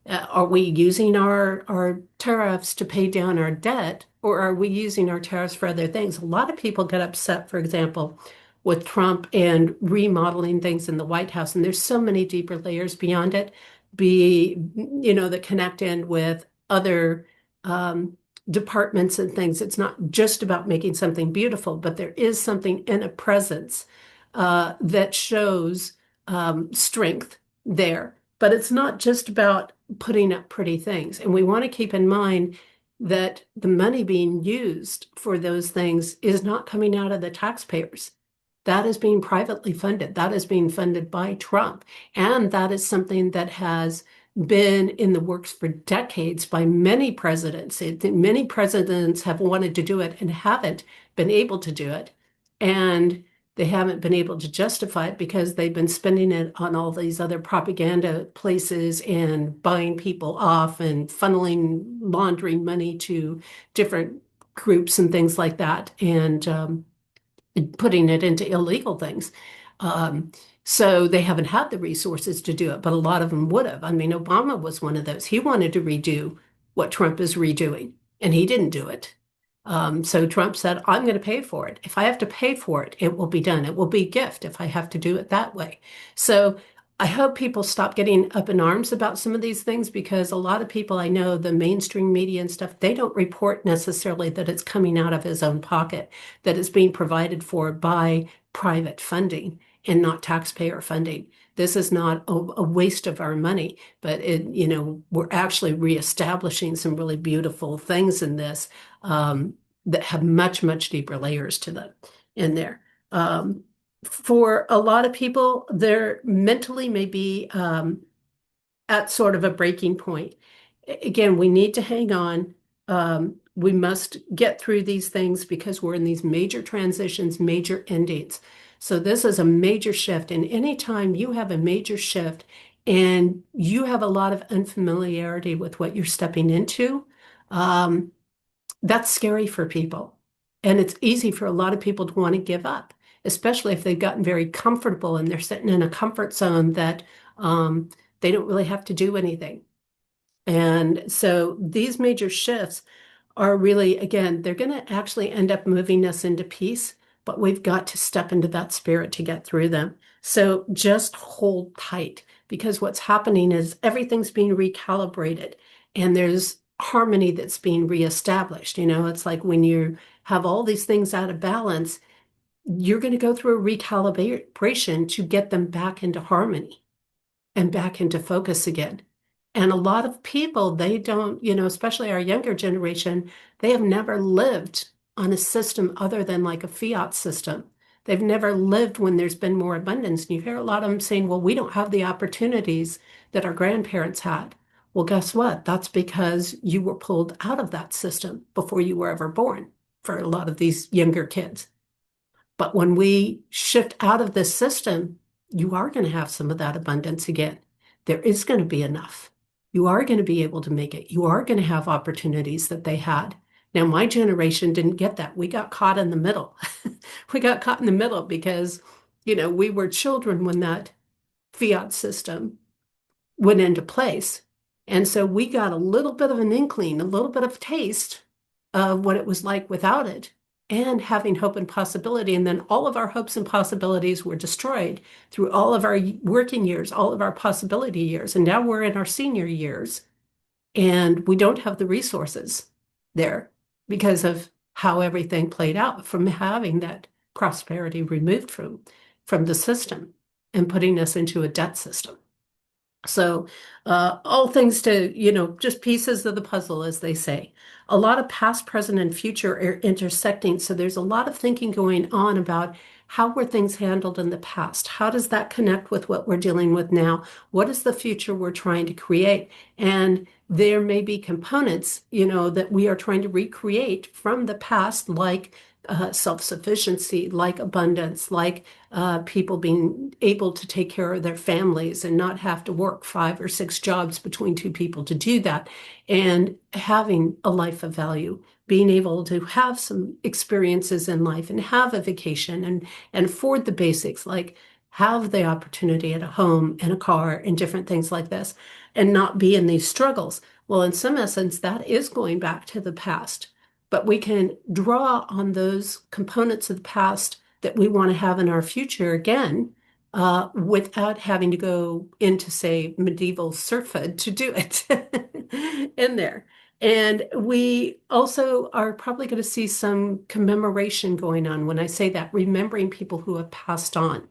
Are we using our tariffs to pay down our debt, or are we using our tariffs for other things? A lot of people get upset, for example, with Trump and remodeling things in the White House, and there's so many deeper layers beyond it, that connect in with other departments and things. It's not just about making something beautiful, but there is something in a presence that shows strength there. But it's not just about putting up pretty things. And we want to keep in mind that the money being used for those things is not coming out of the taxpayers. That is being privately funded. That is being funded by Trump. And that is something that has been in the works for decades by many presidents. Many presidents have wanted to do it and haven't been able to do it. And they haven't been able to justify it because they've been spending it on all these other propaganda places and buying people off and laundering money to different groups and things like that. And putting it into illegal things. Um, so they haven't had the resources to do it, but a lot of them would have. I mean, Obama was one of those. He wanted to redo what Trump is redoing, and he didn't do it. So Trump said, I'm going to pay for it. If I have to pay for it, it will be done. It will be a gift if I have to do it that way. So I hope people stop getting up in arms about some of these things because a lot of people I know, the mainstream media and stuff, they don't report necessarily that it's coming out of his own pocket, that it's being provided for by private funding and not taxpayer funding. This is not a waste of our money, but we're actually reestablishing some really beautiful things in this that have much, much deeper layers to them in there. For a lot of people, they're mentally may be at sort of a breaking point. Again, we need to hang on. We must get through these things because we're in these major transitions, major endings. So this is a major shift. And anytime you have a major shift and you have a lot of unfamiliarity with what you're stepping into, that's scary for people. And it's easy for a lot of people to want to give up, especially if they've gotten very comfortable and they're sitting in a comfort zone that they don't really have to do anything. And so these major shifts are really, again, they're going to actually end up moving us into peace, but we've got to step into that spirit to get through them. So just hold tight because what's happening is everything's being recalibrated and there's harmony that's being reestablished. It's like when you have all these things out of balance, you're going to go through a recalibration to get them back into harmony and back into focus again. And a lot of people, they don't, especially our younger generation, they have never lived on a system other than like a fiat system. They've never lived when there's been more abundance. And you hear a lot of them saying, well, we don't have the opportunities that our grandparents had. Well, guess what? That's because you were pulled out of that system before you were ever born for a lot of these younger kids. But when we shift out of this system, you are going to have some of that abundance again. There is going to be enough. You are going to be able to make it. You are going to have opportunities that they had. Now, my generation didn't get that. We got caught in the middle. We got caught in the middle because we were children when that fiat system went into place. And so we got a little bit of an inkling, a little bit of taste of what it was like without it and having hope and possibility. And then all of our hopes and possibilities were destroyed through all of our working years, all of our possibility years. And now we're in our senior years and we don't have the resources there because of how everything played out from having that prosperity removed from the system and putting us into a debt system. So, all things to, just pieces of the puzzle, as they say. A lot of past, present, and future are intersecting. So there's a lot of thinking going on about how were things handled in the past? How does that connect with what we're dealing with now? What is the future we're trying to create? And there may be components, that we are trying to recreate from the past, like self-sufficiency, like abundance, like people being able to take care of their families and not have to work 5 or 6 jobs between two people to do that, and having a life of value, being able to have some experiences in life and have a vacation and afford the basics, like have the opportunity at a home and a car and different things like this, and not be in these struggles. Well, in some essence, that is going back to the past, but we can draw on those components of the past that we want to have in our future again, without having to go into, say, medieval serfhood to do it in there. And we also are probably going to see some commemoration going on. When I say that, remembering people who have passed on,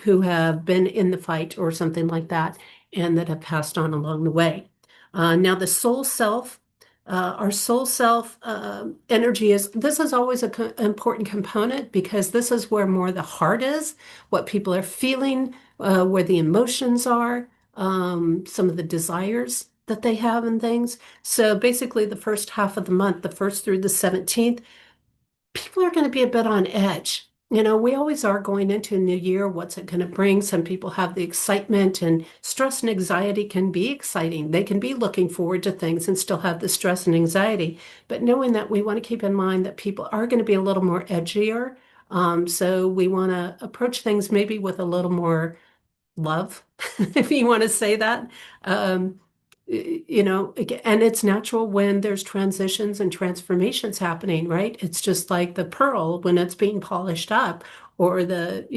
who have been in the fight or something like that, and that have passed on along the way. Now, the soul self, our soul self energy this is always an important component because this is where more the heart is, what people are feeling, where the emotions are, some of the desires that they have and things. So basically the first half of the month, the 1st through the 17th, people are going to be a bit on edge. We always are going into a new year. What's it going to bring? Some people have the excitement, and stress and anxiety can be exciting. They can be looking forward to things and still have the stress and anxiety. But knowing that, we want to keep in mind that people are going to be a little more edgier. So we want to approach things maybe with a little more love, if you want to say that. Um, and it's natural when there's transitions and transformations happening, right? It's just like the pearl when it's being polished up, or the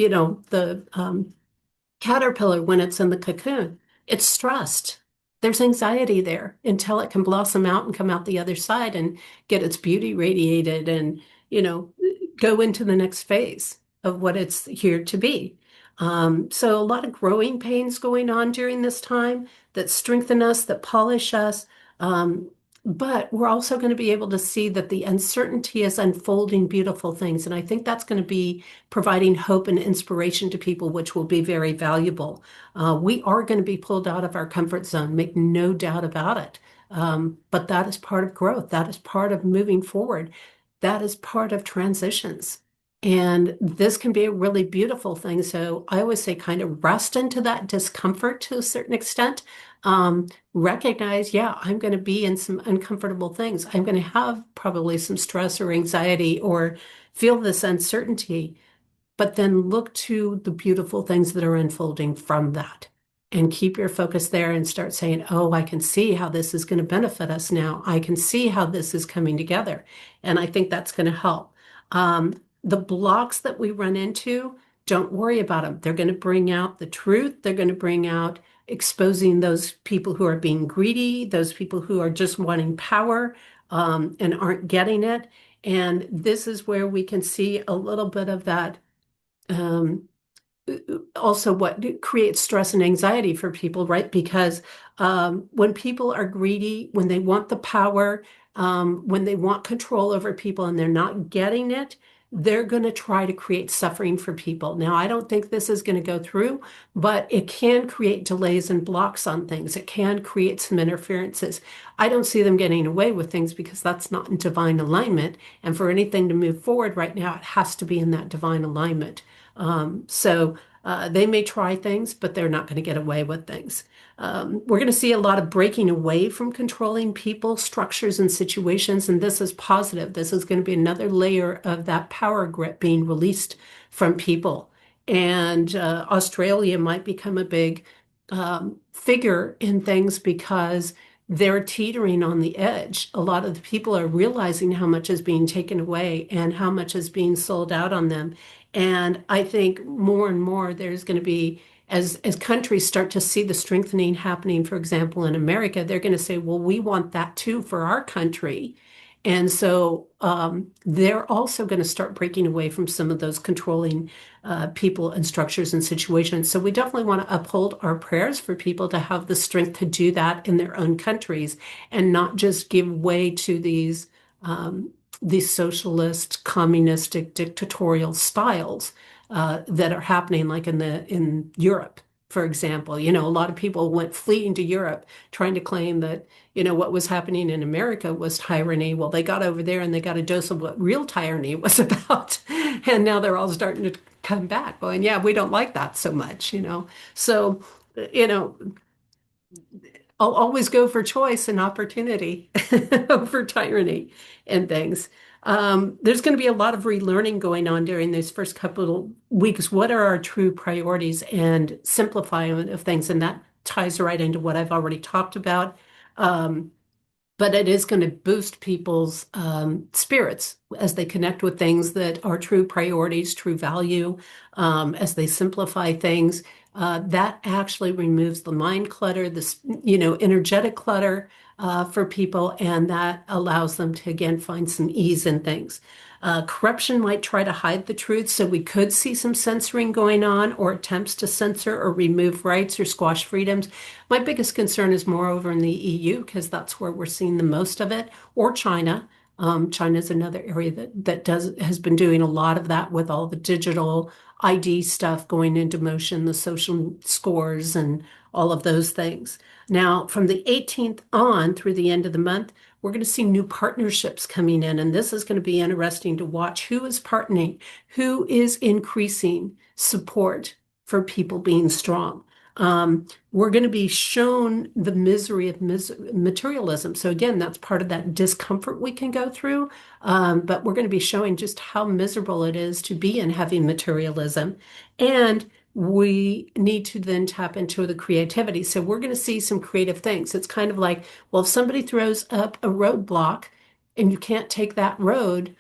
caterpillar when it's in the cocoon. It's stressed. There's anxiety there until it can blossom out and come out the other side and get its beauty radiated and, you know, go into the next phase of what it's here to be. So a lot of growing pains going on during this time that strengthen us, that polish us. But we're also going to be able to see that the uncertainty is unfolding beautiful things. And I think that's going to be providing hope and inspiration to people, which will be very valuable. We are going to be pulled out of our comfort zone, make no doubt about it. But that is part of growth. That is part of moving forward. That is part of transitions. And this can be a really beautiful thing. So I always say kind of rest into that discomfort to a certain extent. Recognize, yeah, I'm going to be in some uncomfortable things. I'm going to have probably some stress or anxiety or feel this uncertainty, but then look to the beautiful things that are unfolding from that and keep your focus there and start saying, oh, I can see how this is going to benefit us now. I can see how this is coming together. And I think that's going to help. The blocks that we run into, don't worry about them. They're going to bring out the truth. They're going to bring out exposing those people who are being greedy, those people who are just wanting power, and aren't getting it. And this is where we can see a little bit of that, also what creates stress and anxiety for people, right? Because when people are greedy, when they want the power, when they want control over people and they're not getting it, they're going to try to create suffering for people. Now, I don't think this is going to go through, but it can create delays and blocks on things. It can create some interferences. I don't see them getting away with things because that's not in divine alignment. And for anything to move forward right now, it has to be in that divine alignment. So they may try things, but they're not going to get away with things. We're going to see a lot of breaking away from controlling people, structures, and situations, and this is positive. This is going to be another layer of that power grip being released from people. And Australia might become a big figure in things because they're teetering on the edge. A lot of the people are realizing how much is being taken away and how much is being sold out on them. And I think more and more there's going to be, as countries start to see the strengthening happening, for example, in America, they're going to say, well, we want that too for our country. And so they're also going to start breaking away from some of those controlling people and structures and situations. So we definitely want to uphold our prayers for people to have the strength to do that in their own countries and not just give way to these socialist, communistic, dictatorial styles that are happening, like in Europe, for example. You know, a lot of people went fleeing to Europe trying to claim that, you know, what was happening in America was tyranny. Well, they got over there and they got a dose of what real tyranny was about. And now they're all starting to come back going, yeah, we don't like that so much, you know. So, you know, I'll always go for choice and opportunity over tyranny and things. There's going to be a lot of relearning going on during these first couple of weeks. What are our true priorities and simplifying of things? And that ties right into what I've already talked about. Um, but it is going to boost people's spirits as they connect with things that are true priorities, true value, as they simplify things. That actually removes the mind clutter, this, you know, energetic clutter for people, and that allows them to again find some ease in things. Corruption might try to hide the truth, so we could see some censoring going on or attempts to censor or remove rights or squash freedoms. My biggest concern is more over in the EU because that's where we're seeing the most of it, or China. China is another area that has been doing a lot of that with all the digital ID stuff going into motion, the social scores and all of those things. Now, from the 18th on through the end of the month, we're going to see new partnerships coming in, and this is going to be interesting to watch who is partnering, who is increasing support for people being strong. We're going to be shown the misery of materialism. So again, that's part of that discomfort we can go through. But we're going to be showing just how miserable it is to be in heavy materialism. And we need to then tap into the creativity. So we're going to see some creative things. It's kind of like, well, if somebody throws up a roadblock and you can't take that road,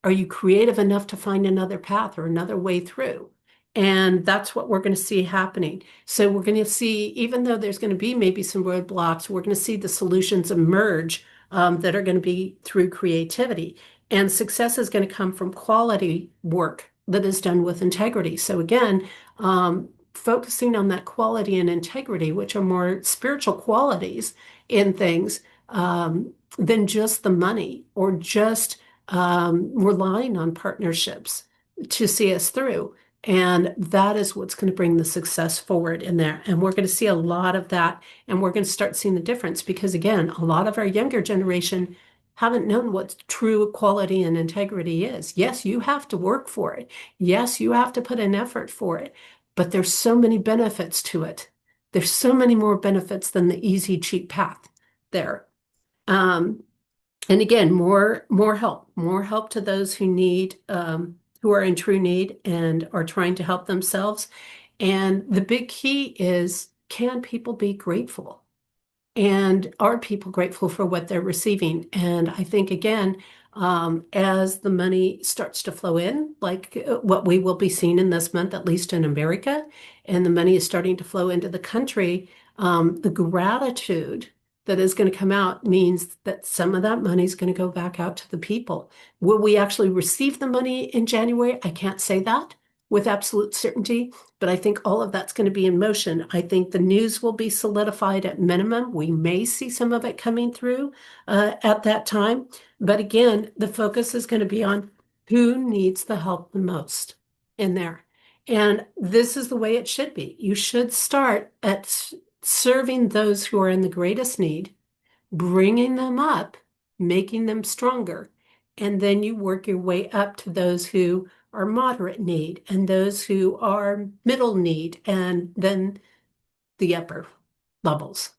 are you creative enough to find another path or another way through? And that's what we're going to see happening. So we're going to see, even though there's going to be maybe some roadblocks, we're going to see the solutions emerge that are going to be through creativity. And success is going to come from quality work that is done with integrity. So again, focusing on that quality and integrity, which are more spiritual qualities in things than just the money or just relying on partnerships to see us through. And that is what's going to bring the success forward in there. And we're going to see a lot of that. And we're going to start seeing the difference because, again, a lot of our younger generation haven't known what true equality and integrity is. Yes, you have to work for it. Yes, you have to put an effort for it. But there's so many benefits to it. There's so many more benefits than the easy, cheap path there. Um, and again, more help to those who need, who are in true need and are trying to help themselves. And the big key is, can people be grateful? And are people grateful for what they're receiving? And I think, again, as the money starts to flow in, like what we will be seeing in this month, at least in America, and the money is starting to flow into the country, the gratitude that is going to come out means that some of that money is going to go back out to the people. Will we actually receive the money in January? I can't say that with absolute certainty, but I think all of that's going to be in motion. I think the news will be solidified at minimum. We may see some of it coming through at that time. But again, the focus is going to be on who needs the help the most in there. And this is the way it should be. You should start at serving those who are in the greatest need, bringing them up, making them stronger. And then you work your way up to those who are moderate need and those who are middle need, and then the upper levels.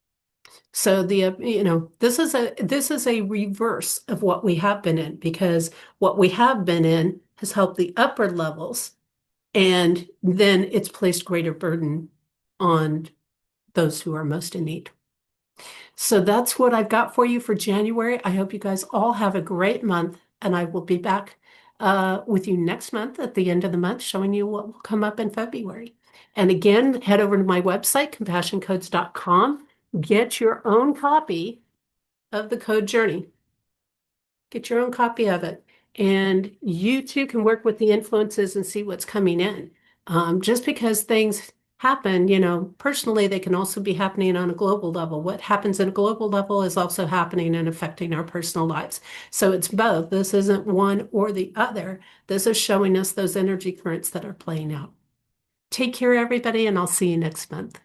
So this is a reverse of what we have been in, because what we have been in has helped the upper levels And then it's placed greater burden on those who are most in need. So that's what I've got for you for January. I hope you guys all have a great month, and I will be back with you next month at the end of the month, showing you what will come up in February. And again, head over to my website, compassioncodes.com. Get your own copy of the code journey. Get your own copy of it. And you too can work with the influences and see what's coming in. Just because things happen, personally, they can also be happening on a global level. What happens at a global level is also happening and affecting our personal lives. So it's both. This isn't one or the other. This is showing us those energy currents that are playing out. Take care, everybody, and I'll see you next month.